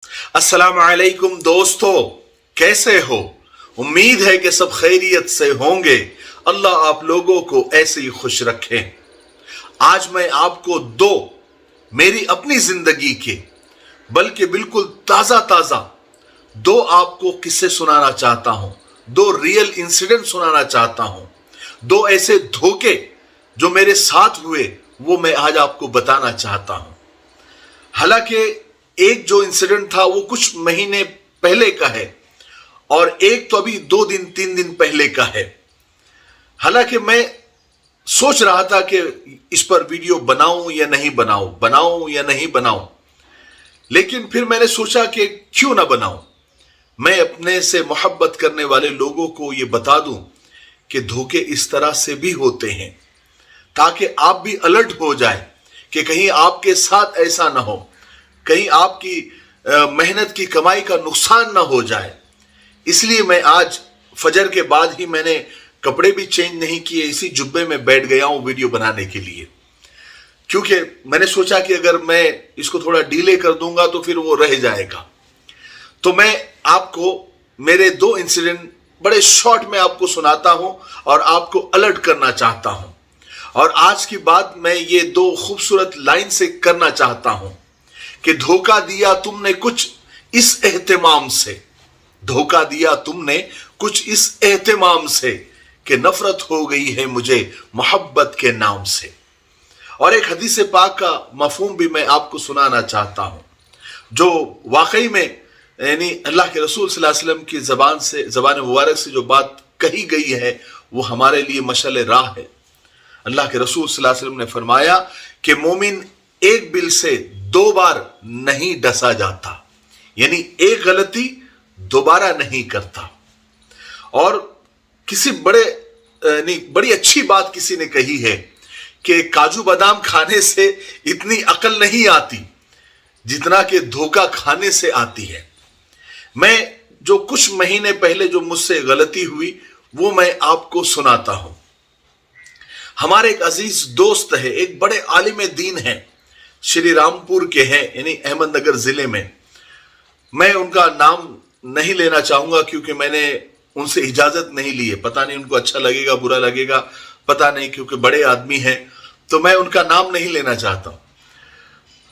अस्सलाम वालेकुम दोस्तों, कैसे हो? उम्मीद है कि सब खैरियत से होंगे। अल्लाह आप लोगों को ऐसे ही खुश रखे। आज मैं आपको दो मेरी अपनी जिंदगी के बल्कि बिल्कुल ताजा ताजा दो आपको किस्से सुनाना चाहता हूं, दो रियल इंसिडेंट सुनाना चाहता हूं, दो ऐसे धोखे जो मेरे साथ हुए वो मैं आज आपको बताना चाहता हूं। हालांकि एक जो इंसिडेंट था वो कुछ महीने पहले का है और एक तो अभी 2 दिन 3 दिन पहले का है। हालांकि मैं सोच रहा था कि इस पर वीडियो बनाऊं या नहीं बनाऊं, लेकिन फिर मैंने सोचा कि क्यों ना बनाऊं। मैं अपने से मोहब्बत करने वाले लोगों को ये बता दूं कि धोखे इस तरह से भी होते हैं, ताकि आप भी अलर्ट हो जाए कि कहीं आपके साथ ऐसा ना हो, कहीं आपकी मेहनत की कमाई का नुकसान ना हो जाए। इसलिए मैं आज फजर के बाद ही मैंने कपड़े भी चेंज नहीं किए, इसी जुब्बे में बैठ गया हूं वीडियो बनाने के लिए, क्योंकि मैंने सोचा कि अगर मैं इसको थोड़ा डिले कर दूंगा तो फिर वो रह जाएगा। तो मैं आपको मेरे दो इंसिडेंट बड़े शॉर्ट में आपको सुनाता हूं और आपको अलर्ट करना चाहता हूं। और आज की बात मैं ये दो खूबसूरत लाइन से करना चाहता हूं कि धोखा दिया तुमने कुछ इस एहतिमाम से, धोखा दिया तुमने कुछ इस एहतिमाम से कि नफरत हो गई है मुझे मोहब्बत के नाम से। और एक हदीस पाक का मफहूम भी मैं आपको सुनाना चाहता हूं, जो वाकई में यानी अल्लाह के रसूल सल्लल्लाहु अलैहि वसल्लम की ज़बान मुबारक से जो बात कही गई है वो हमारे लिए मशाल राह है। अल्लाह के रसूल सल्लल्लाहु अलैहि वसल्लम ने फरमाया कि मोमिन एक बिल से 2 बार नहीं डसा जाता, यानी एक गलती दोबारा नहीं करता। और किसी बड़ी अच्छी बात किसी ने कही है कि काजू बादाम खाने से इतनी अकल नहीं आती जितना कि धोखा खाने से आती है। मैं जो कुछ महीने पहले जो मुझसे गलती हुई वो मैं आपको सुनाता हूं। हमारे एक अजीज दोस्त है, एक बड़े आलिम दीन है, श्री रामपुर के हैं, यानी अहमदनगर जिले में। मैं उनका नाम नहीं लेना चाहूंगा क्योंकि मैंने उनसे इजाजत नहीं ली है। पता नहीं उनको अच्छा लगेगा बुरा लगेगा पता नहीं, क्योंकि बड़े आदमी हैं, तो मैं उनका नाम नहीं लेना चाहता।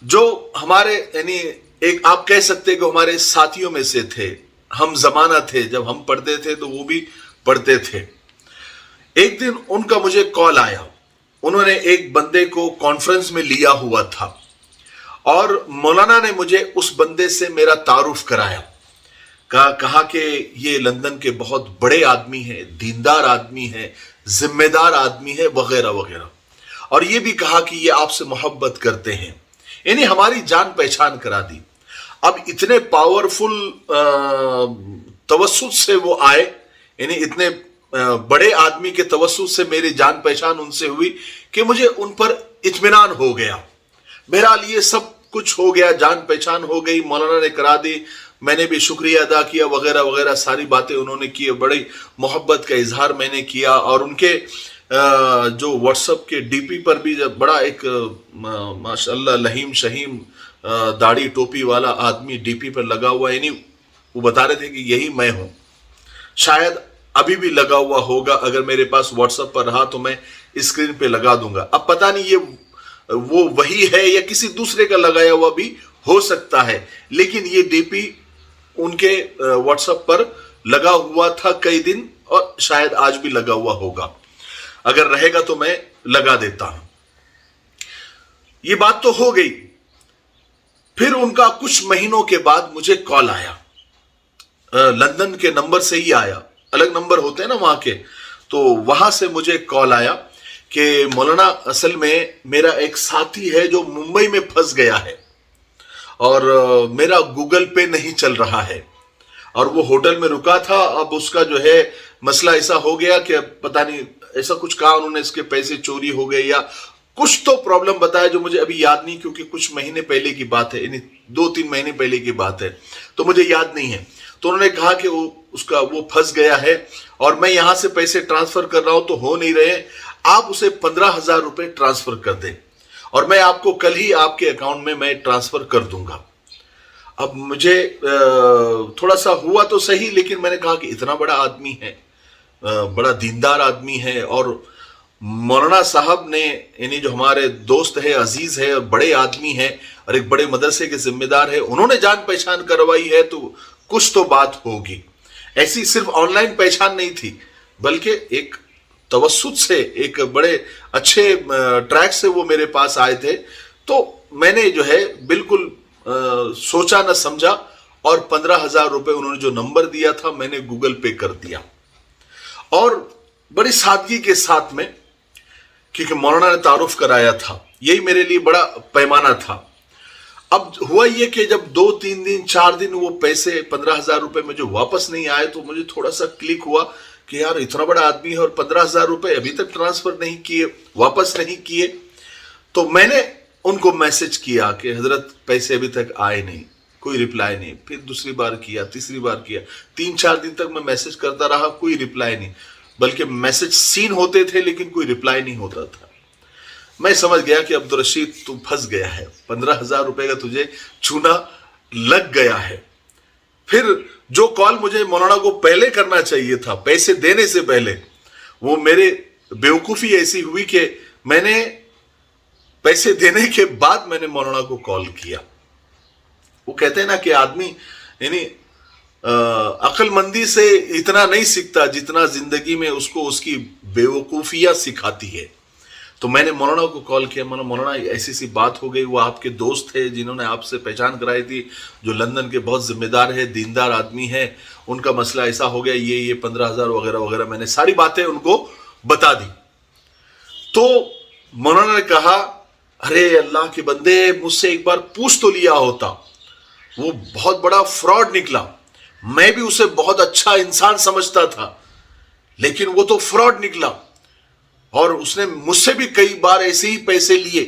जो हमारे यानी एक आप कह सकते हैं कि हमारे साथियों में से थे, हम जमाना थे, जब हम पढ़ते थे तो वो भी पढ़ते थे। एक दिन उनका मुझे कॉल आया, उन्होंने एक बंदे को कॉन्फ्रेंस में लिया हुआ था और मौलाना ने मुझे उस बंदे से मेरा तारुफ कराया। कहा कि ये लंदन के बहुत बड़े आदमी हैं, दीनदार आदमी हैं, जिम्मेदार आदमी है, वगैरह वगैरह। और ये भी कहा कि ये आपसे मोहब्बत करते हैं, यानी हमारी जान पहचान करा दी। अब इतने पावरफुल तवस्सुत से वो आए, यानी इतने बड़े आदमी के तवस्सुत से मेरी जान पहचान उनसे हुई कि मुझे उन पर इत्मीनान हो गया। बहरहाल ये सब कुछ हो गया, जान पहचान हो गई, मौलाना ने करा दी, मैंने भी शुक्रिया अदा किया, वगैरह वगैरह सारी बातें उन्होंने की, बड़ी मोहब्बत का इजहार मैंने किया। और उनके जो व्हाट्सएप के डीपी पर भी जब बड़ा एक माशाअल्लाह लहीम शहीम दाढ़ी टोपी वाला आदमी डीपी पर लगा हुआ, यानी वो बता रहे थे कि यही मैं हूं। शायद अभी भी लगा हुआ होगा, अगर मेरे पास व्हाट्सएप पर रहा तो मैं स्क्रीन पे लगा दूंगा। अब पता नहीं ये वो वही है या किसी दूसरे का लगाया हुआ भी हो सकता है, लेकिन ये डीपी उनके व्हाट्सएप पर लगा हुआ था कई दिन, और शायद आज भी लगा हुआ होगा। अगर रहेगा तो मैं लगा देता हूं। ये बात तो हो गई। फिर उनका कुछ महीनों के बाद मुझे कॉल आया, लंदन के नंबर से ही आया, अलग नंबर होते हैं ना वहां के, तो वहां से मुझे कॉल आया कि मौलाना असल में मेरा एक साथी है जो मुंबई में फंस गया है और मेरा गूगल पे नहीं चल रहा है, और वो होटल में रुका था। अब उसका जो है मसला ऐसा हो गया कि पता नहीं ऐसा कुछ कहा उन्होंने, इसके पैसे चोरी हो गए या कुछ तो प्रॉब्लम बताया जो मुझे अभी याद नहीं, क्योंकि कुछ महीने पहले की बात है, यानी 2-3 महीने पहले की बात है, तो मुझे याद नहीं है। तो उन्होंने कहा कि वो फंस गया है और मैं यहां से पैसे ट्रांसफर कर रहा हूं तो हो नहीं रहे, आप उसे 15,000 रुपए ट्रांसफर कर दें और मैं आपको कल ही आपके अकाउंट में मैं ट्रांसफर कर दूंगा। अब मुझे थोड़ा सा हुआ तो सही, लेकिन मैंने कहा कि इतना बड़ा आदमी है, बड़ा दीनदार आदमी है, और मौलाना साहब ने, यानी जो हमारे दोस्त है, अजीज है और बड़े आदमी है और एक बड़े मदरसे के जिम्मेदार है, उन्होंने जान पहचान करवाई है तो कुछ तो बात होगी। ऐसी सिर्फ ऑनलाइन पहचान नहीं थी, बल्कि एक तवस्सुत से, एक बड़े अच्छे ट्रैक से वो मेरे पास आए थे। तो मैंने जो है बिल्कुल सोचा न समझा, और 15,000 रुपए उन्होंने जो नंबर दिया था मैंने गूगल पे कर दिया, और बड़ी सादगी के साथ में, क्योंकि मौलाना ने तारुफ कराया था, यही मेरे लिए बड़ा पैमाना था। अब हुआ ये कि जब 2-3 दिन 4 दिन वो पैसे 15,000 रुपए में जो वापस नहीं आए, तो मुझे थोड़ा सा क्लिक हुआ कि यार इतना बड़ा आदमी है और 15,000 रुपए अभी तक ट्रांसफर नहीं किए, वापस नहीं किए। तो मैंने उनको मैसेज किया कि हजरत पैसे अभी तक आए नहीं, कोई रिप्लाई नहीं। फिर दूसरी बार किया, तीसरी बार किया, 3-4 दिन तक मैं मैसेज करता रहा, कोई रिप्लाई नहीं, बल्कि मैसेज सीन होते थे लेकिन कोई रिप्लाई नहीं होता था। मैं समझ गया कि अब्दुल रशीद तू फंस गया है, 15,000 रुपए का तुझे चूना लग गया है। फिर जो कॉल मुझे मौलाना को पहले करना चाहिए था, पैसे देने से पहले, वो मेरे बेवकूफ़ी ऐसी हुई कि मैंने पैसे देने के बाद मैंने मौलाना को कॉल किया। वो कहते हैं ना कि आदमी यानी अक्लमंदी से इतना नहीं सीखता जितना जिंदगी में उसको उसकी बेवकूफ़ियाँ सिखाती है। तो मैंने मौलाना को कॉल किया, मौलाना ऐसी सी बात हो गई, वो आपके दोस्त थे जिन्होंने आपसे पहचान कराई थी, जो लंदन के बहुत जिम्मेदार है, दीनदार आदमी है, उनका मसला ऐसा हो गया, ये 15,000 वगैरह वगैरह, मैंने सारी बातें उनको बता दी। तो मौलाना ने कहा, अरे अल्लाह के बंदे, मुझसे एक बार पूछ तो लिया होता, वो बहुत बड़ा फ्रॉड निकला। मैं भी उसे बहुत अच्छा इंसान समझता था, लेकिन वो तो फ्रॉड निकला, और उसने मुझसे भी कई बार ऐसे ही पैसे लिए,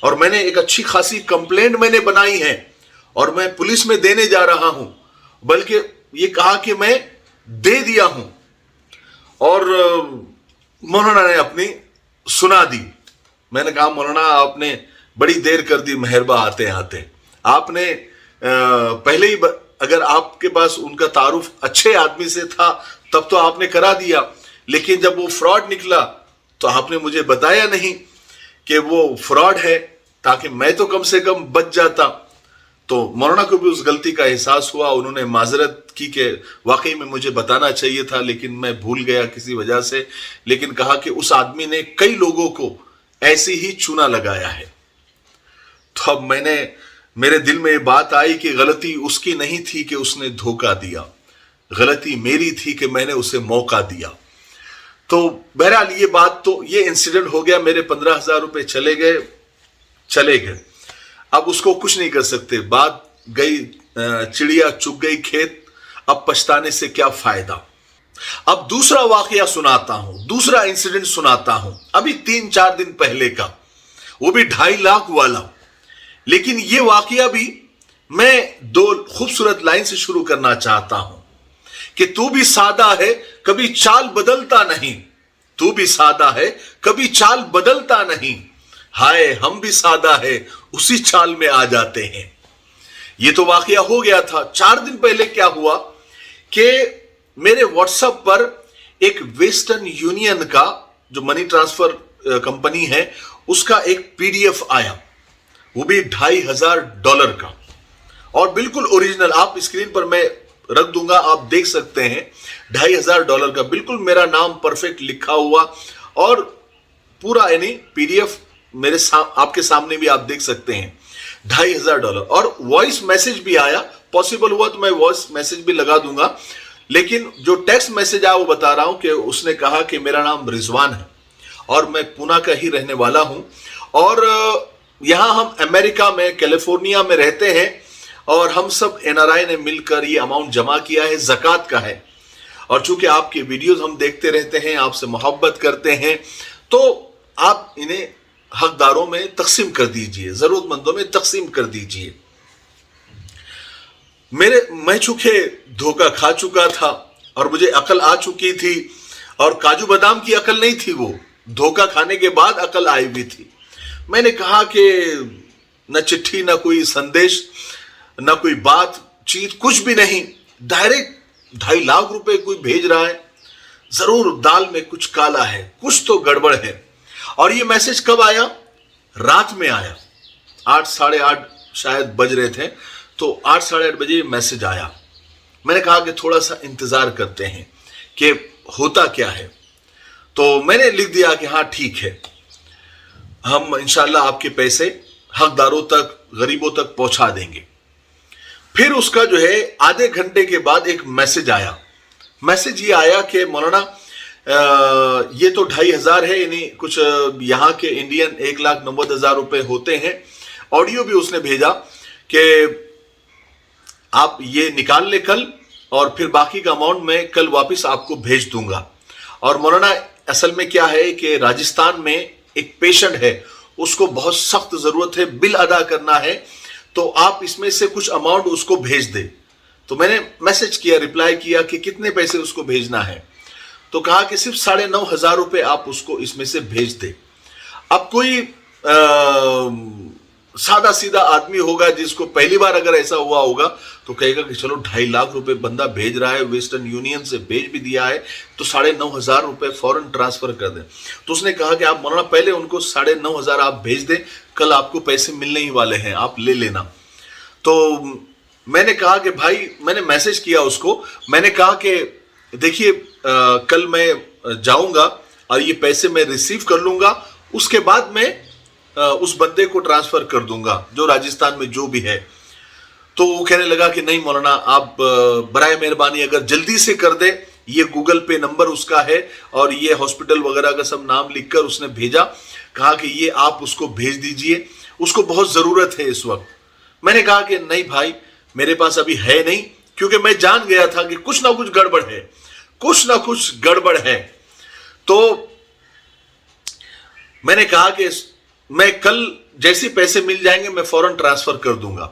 और मैंने एक अच्छी खासी कंप्लेंट मैंने बनाई है, और मैं पुलिस में देने जा रहा हूं, बल्कि ये कहा कि मैं दे दिया हूं। और मौलाना ने अपनी सुना दी। मैंने कहा, मौलाना आपने बड़ी देर कर दी, मेहरबा आते आते आपने पहले ही, अगर आपके पास उनका तारुफ अच्छे आदमी से था तब तो आपने करा दिया, लेकिन जब वो फ्रॉड निकला तो आपने मुझे बताया नहीं कि वो फ्रॉड है, ताकि मैं तो कम से कम बच जाता। तो मौलाना को भी उस गलती का एहसास हुआ, उन्होंने माजरत की कि वाकई में मुझे बताना चाहिए था, लेकिन मैं भूल गया किसी वजह से। लेकिन कहा कि उस आदमी ने कई लोगों को ऐसी ही चूना लगाया है। तो अब मेरे दिल में ये बात आई कि गलती उसकी नहीं थी कि उसने धोखा दिया, गलती मेरी थी कि मैंने उसे मौका दिया। तो बहरहाल ये इंसिडेंट हो गया, मेरे 15,000 रुपए चले गए। अब उसको कुछ नहीं कर सकते, बात गई, चिड़िया चुग गई खेत, अब पछताने से क्या फायदा। अब दूसरा वाकया सुनाता हूं, दूसरा इंसिडेंट सुनाता हूं, अभी 3-4 दिन पहले का, वो भी 2.5 लाख वाला। लेकिन ये वाकया भी मैं 2 खूबसूरत लाइन से शुरू करना चाहता हूं कि तू भी सादा है, कभी चाल बदलता नहीं, तू भी सादा है, कभी चाल बदलता नहीं, हाय हम भी सादा है, उसी चाल में आ जाते हैं। ये तो वाकया हो गया था। 4 दिन पहले क्या हुआ कि मेरे व्हाट्सएप पर एक वेस्टर्न यूनियन का जो मनी ट्रांसफर कंपनी है, उसका एक पीडीएफ आया, वो भी $2,500 का, और बिल्कुल ओरिजिनल, आप स्क्रीन पर मैं रख दूंगा, आप देख सकते हैं, $2,500 का, बिल्कुल मेरा नाम परफेक्ट लिखा हुआ, और पूरा यानी पीडीएफ आपके सामने भी आप देख सकते हैं, $2,500। और वॉइस मैसेज भी आया, पॉसिबल हुआ तो मैं वॉइस मैसेज भी लगा दूंगा, लेकिन जो टेक्स्ट मैसेज आया वो बता रहा हूं कि उसने कहा कि मेरा नाम रिजवान है और मैं पूना का ही रहने वाला हूं, और यहां हम अमेरिका में कैलिफोर्निया में रहते हैं, और हम सब एनआरआई ने मिलकर ये अमाउंट जमा किया है, ज़कात का है, और चूंकि आपकी वीडियोस हम देखते रहते हैं, आपसे मोहब्बत करते हैं, तो आप इन्हें हकदारों में तकसीम कर दीजिए, जरूरतमंदों में तकसीम कर दीजिए। मैं चूंकि धोखा खा चुका था और मुझे अकल आ चुकी थी, और काजू बादाम की अकल नहीं थी, वो धोखा खाने के बाद अकल आई भी थी। मैंने कहा कि न चिट्ठी न कोई संदेश, ना कोई बातचीत, कुछ भी नहीं, डायरेक्ट 2.5 लाख रुपए कोई भेज रहा है। जरूर दाल में कुछ काला है, कुछ तो गड़बड़ है। और ये मैसेज कब आया? रात में आया, 8 साढ़े 8 शायद बज रहे थे, तो 8 साढ़े 8 बजे मैसेज आया। मैंने कहा कि थोड़ा सा इंतजार करते हैं कि होता क्या है। तो मैंने लिख दिया कि हाँ ठीक है, हम इंशाल्लाह आपके पैसे हकदारों तक, गरीबों तक पहुंचा देंगे। फिर उसका जो है आधे घंटे के बाद एक मैसेज आया। मैसेज ये आया कि मौलाना ये तो 2,500 है, यानी कुछ यहाँ के इंडियन 1,90,000 रुपए होते हैं। ऑडियो भी उसने भेजा कि आप ये निकाल ले कल, और फिर बाकी का अमाउंट मैं कल वापस आपको भेज दूंगा। और मौलाना असल में क्या है कि राजस्थान में एक पेशेंट है, उसको बहुत सख्त जरूरत है, बिल अदा करना है, तो आप इसमें से कुछ अमाउंट उसको भेज दे। तो मैंने मैसेज किया, रिप्लाई किया कि कितने पैसे उसको भेजना है। तो कहा कि सिर्फ 9,500 रुपए आप उसको इसमें से भेज दे। अब कोई सादा सीधा आदमी होगा जिसको पहली बार अगर ऐसा हुआ होगा तो कहेगा कि चलो 2.5 लाख रुपए बंदा भेज रहा है, वेस्टर्न यूनियन से भेज भी दिया है, तो 9,500 रुपए फौरन ट्रांसफर कर दें। तो उसने कहा कि आप मौलाना पहले उनको 9,500 आप भेज दें, कल आपको पैसे मिलने ही वाले हैं, आप ले लेना। तो मैंने कहा कि भाई, मैंने मैसेज किया उसको, मैंने कहा कि देखिए कल मैं जाऊंगा और ये पैसे मैं रिसीव कर लूंगा, उसके बाद मैं उस बंदे को ट्रांसफर कर दूंगा जो राजस्थान में जो भी है। तो वो कहने लगा कि नहीं मौलाना, आप बराए मेहरबानी अगर जल्दी से कर दे, ये गूगल पे नंबर उसका है और ये हॉस्पिटल वगैरह का सब नाम लिखकर उसने भेजा, कहा कि ये आप उसको भेज दीजिए, उसको बहुत जरूरत है इस वक्त। मैंने कहा कि नहीं भाई, मेरे पास अभी है नहीं, क्योंकि मैं जान गया था कि कुछ ना कुछ गड़बड़ है, कुछ ना कुछ गड़बड़ है। तो मैंने कहा कि मैं कल जैसे पैसे मिल जाएंगे मैं फौरन ट्रांसफर कर दूंगा।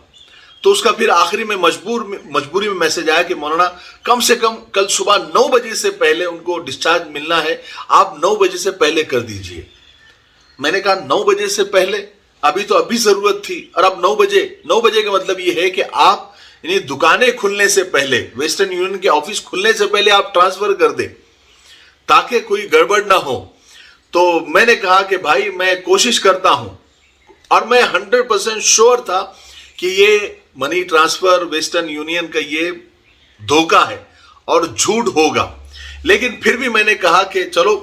तो उसका फिर आखिरी में मजबूरी में मैसेज आया कि मौलाना कम से कम कल सुबह 9 बजे से पहले उनको डिस्चार्ज मिलना है, आप 9 बजे से पहले कर दीजिए। मैंने कहा 9 बजे से पहले? अभी तो अभी जरूरत थी, और अब 9 बजे का मतलब ये है कि आप यानी दुकानें खुलने से पहले, वेस्टर्न यूनियन के ऑफिस खुलने से पहले आप ट्रांसफर कर दें ताकि कोई गड़बड़ ना हो। तो मैंने कहा कि भाई मैं कोशिश करता हूं, और मैं 100% श्योर था कि ये मनी ट्रांसफर वेस्टर्न यूनियन का ये धोखा है और झूठ होगा। लेकिन फिर भी मैंने कहा कि चलो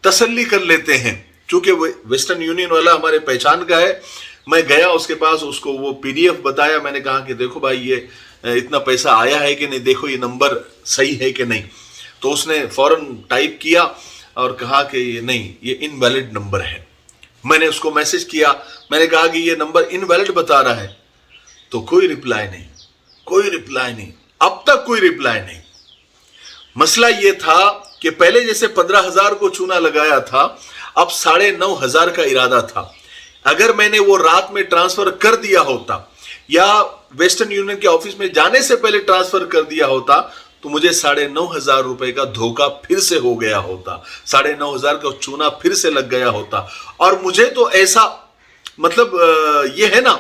तसल्ली कर लेते हैं, क्योंकि वेस्टर्न यूनियन वाला हमारे पहचान का है। मैं गया उसके पास, उसको वो पीडीएफ बताया, मैंने कहा कि देखो भाई ये इतना पैसा आया है कि नहीं, देखो ये नंबर सही है कि नहीं। तो उसने फौरन टाइप किया और कहा कि ये नहीं, ये इनवैलिड नंबर है। मैंने उसको मैसेज किया, मैंने कहा कि ये नंबर इनवैलिड बता रहा है, तो कोई रिप्लाई नहीं, अब तक कोई रिप्लाई नहीं। मसला ये था कि पहले जैसे 15,000 को चूना लगाया था, अब 9,500 का इरादा था। अगर मैंने वो रात में ट्रांसफर कर दिया होता या वेस्टर्न यूनियन के ऑफिस में जाने से पहले ट्रांसफर कर दिया होता तो मुझे 9,500 रुपए का धोखा फिर से हो गया होता, 9,500 का चूना फिर से लग गया होता। और मुझे तो ऐसा मतलब ये है ना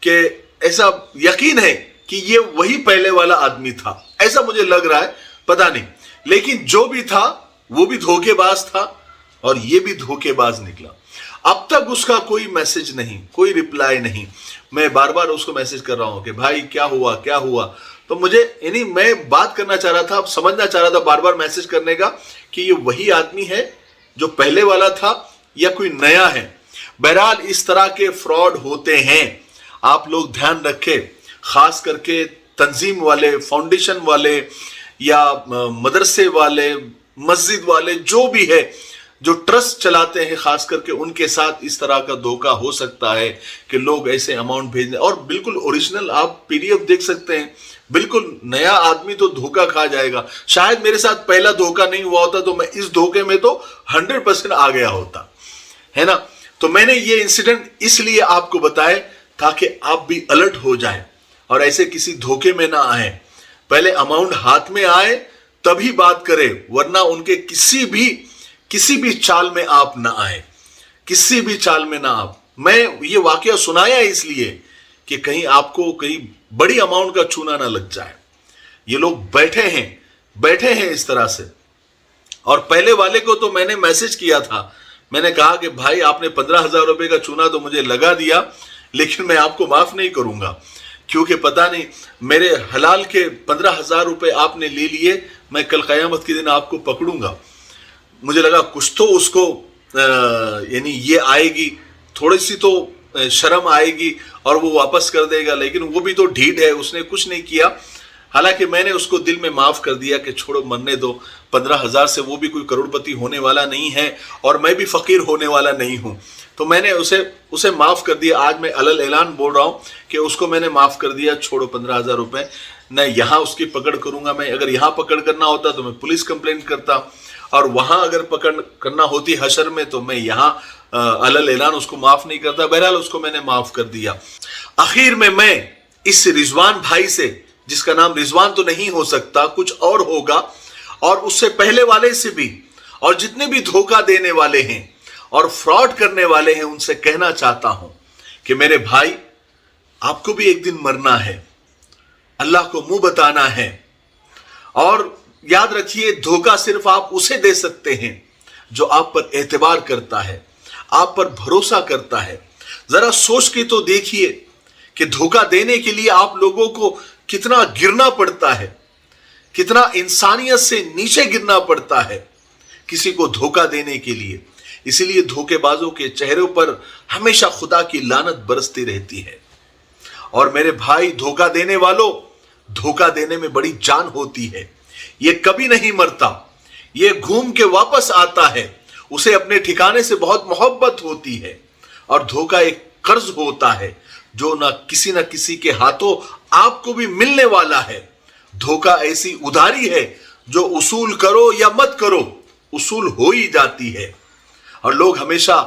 कि ऐसा यकीन है कि ये वही पहले वाला आदमी था, ऐसा मुझे लग रहा है, पता नहीं। लेकिन जो भी था वो भी धोखेबाज था और ये भी धोखेबाज निकला। अब तक उसका कोई मैसेज नहीं, कोई रिप्लाई नहीं। मैं बार बार उसको मैसेज कर रहा हूं कि भाई क्या हुआ। तो मुझे यानी मैं बात करना चाह रहा था, अब समझना चाह रहा था बार बार मैसेज करने का कि ये वही आदमी है जो पहले वाला था या कोई नया है। बहरहाल इस तरह के फ्रॉड होते हैं, आप लोग ध्यान रखें, खास करके तंजीम वाले, फाउंडेशन वाले या मदरसे वाले, मस्जिद वाले, जो भी है, जो ट्रस्ट चलाते हैं, खास करके उनके साथ इस तरह का धोखा हो सकता है कि लोग ऐसे अमाउंट भेजने, और बिल्कुल ओरिजिनल आप पीडीएफ देख सकते हैं, बिल्कुल नया आदमी तो धोखा खा जाएगा। शायद मेरे साथ पहला धोखा नहीं हुआ होता तो मैं इस धोखे में तो 100% आ गया होता, है ना। तो मैंने ये इंसिडेंट इसलिए आपको बताए ताकि आप भी अलर्ट हो जाएं और ऐसे किसी धोखे में ना आए। पहले अमाउंट हाथ में आए तभी बात करें, वरना उनके किसी भी चाल में आप ना आए, किसी भी चाल में ना आप। मैं ये वाकया सुनाया इसलिए कि कहीं आपको कहीं बड़ी अमाउंट का चूना ना लग जाए। ये लोग बैठे हैं इस तरह से। और पहले वाले को तो मैंने मैसेज किया था, मैंने कहा कि भाई आपने 15,000 रुपए का चूना तो मुझे लगा दिया, लेकिन मैं आपको माफ नहीं करूंगा, क्योंकि पता नहीं मेरे हलाल के 15,000 रुपए आपने ले लिए, मैं कल क़यामत के दिन आपको पकड़ूंगा। मुझे लगा कुछ तो उसको यानी ये आएगी, थोड़ी सी तो शर्म आएगी और वो वापस कर देगा, लेकिन वो भी तो ढीठ है, उसने कुछ नहीं किया। हालांकि मैंने उसको दिल में माफ कर दिया कि छोड़ो, मरने दो, 15,000 से वो भी कोई करोड़पति होने वाला नहीं है और मैं भी फकीर होने वाला नहीं हूं, तो मैंने उसे माफ कर दिया। आज मैं अलल ऐलान बोल रहा हूं कि उसको मैंने माफ कर दिया, छोड़ो 15,000 रुपए, न यहाँ उसकी पकड़ करूंगा मैं। अगर यहाँ पकड़ करना होता तो मैं पुलिस कंप्लेंट करता, और वहां अगर पकड़ करना होती हशर में तो मैं यहाँ अलल ऐलान उसको माफ नहीं करता। बहरहाल उसको मैंने माफ कर दिया। आखिर में मैं इस रिजवान भाई से, जिसका नाम रिजवान तो नहीं हो सकता, कुछ और होगा, और उससे पहले वाले से भी, और जितने भी धोखा देने वाले हैं और फ्रॉड करने वाले हैं, उनसे कहना चाहता हूं कि मेरे भाई, आपको भी एक दिन मरना है, अल्लाह को मुंह बताना है। और याद रखिए, धोखा सिर्फ आप उसे दे सकते हैं जो आप पर एतबार करता है, आप पर भरोसा करता है। जरा सोच के तो देखिए कि धोखा देने के लिए आप लोगों को कितना गिरना पड़ता है, कितना इंसानियत से नीचे गिरना पड़ता है किसी को धोखा देने के लिए। इसीलिए धोखेबाजों के चेहरों पर हमेशा खुदा की लानत बरसती रहती है। और मेरे भाई, धोखा देने वालों, धोखा देने में बड़ी जान होती है। ये कभी नहीं मरता, ये घूम के वापस आता है, उसे अपने ठिकाने से बहुत मोहब्बत होती है। और धोखा एक कर्ज होता है जो ना किसी के हाथों आपको भी मिलने वाला है। धोखा ऐसी उधारी है जो उसूल करो या मत करो, उसूल हो ही जाती है। और लोग हमेशा,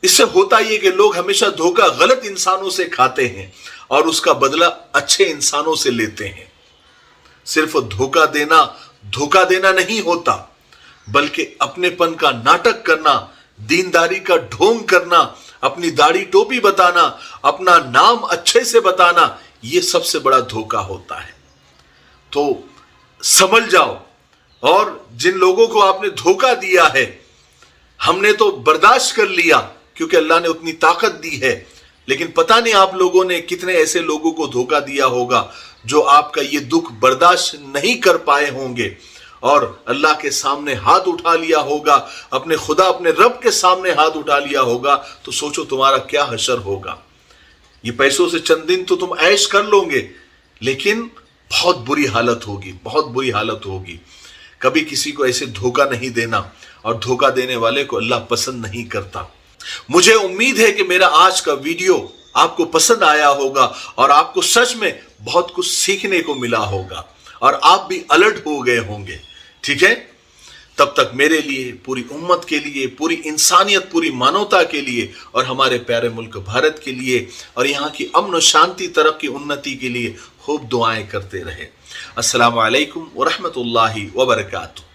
इससे होता ये कि लोग हमेशा धोखा गलत इंसानों से खाते हैं और उसका बदला अच्छे इंसानों से लेते हैं। सिर्फ धोखा देना नहीं होता, बल्कि अपनेपन का नाटक करना, दीनदारी का ढोंग करना, अपनी दाढ़ी टोपी बताना, अपना नाम अच्छे से बताना, ये सबसे बड़ा धोखा होता है। तो समझ जाओ। और जिन लोगों को आपने धोखा दिया है, हमने तो बर्दाश्त कर लिया क्योंकि अल्लाह ने उतनी ताकत दी है, लेकिन पता नहीं आप लोगों ने कितने ऐसे लोगों को धोखा दिया होगा जो आपका ये दुख बर्दाश्त नहीं कर पाए होंगे और अल्लाह के सामने हाथ उठा लिया होगा, अपने खुदा, अपने रब के सामने हाथ उठा लिया होगा। तो सोचो तुम्हारा क्या हशर होगा। ये पैसों से चंद दिन तो तुम ऐश कर लोगे, लेकिन बहुत बुरी हालत होगी, बहुत बुरी हालत होगी। कभी किसी को ऐसे धोखा नहीं देना, और धोखा देने वाले को अल्लाह पसंद नहीं करता। मुझे उम्मीद है कि मेरा आज का वीडियो आपको पसंद आया होगा और आपको सच में बहुत कुछ सीखने को मिला होगा और आप भी अलर्ट हो गए होंगे। ठीक है, तब तक मेरे लिए, पूरी उम्मत के लिए, पूरी इंसानियत, पूरी मानवता के लिए और हमारे प्यारे मुल्क भारत के लिए और यहाँ की अमन और शांति, तरक्की, उन्नति के लिए खूब दुआएं करते रहे। अस्सलामु अलैकुम व रहमतुल्लाहि व बरकातुहू।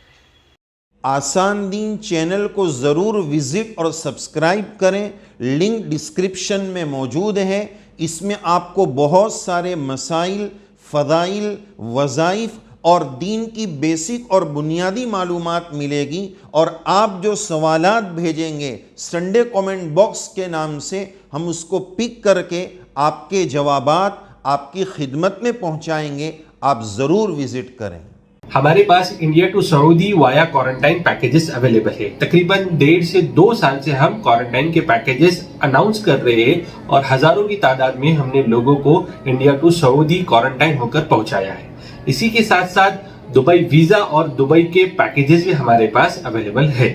आसान दीन चैनल को ज़रूर विज़िट और सब्सक्राइब करें, लिंक डिस्क्रिप्शन में मौजूद है। इसमें आपको बहुत सारे मसाइल, फ़दाइल, वज़ाइफ और दीन की बेसिक और बुनियादी मालूमात मिलेगी। और आप जो सवालात भेजेंगे संडे कमेंट बॉक्स के नाम से, हम उसको पिक करके आपके जवाबात आपकी खिदमत में पहुंचाएंगे। आप ज़रूर विज़िट करें। हमारे पास India to Saudi via quarantine packages available है। तकरीबन 1.5 से 2 साल से हम क्वारंटाइन के पैकेजेस अनाउंस कर रहे हैं और हजारों की तादाद में हमने लोगों को इंडिया टू सऊदी क्वारंटाइन होकर पहुंचाया है। इसी के साथ साथ दुबई वीजा और दुबई के पैकेजेस भी हमारे पास अवेलेबल है।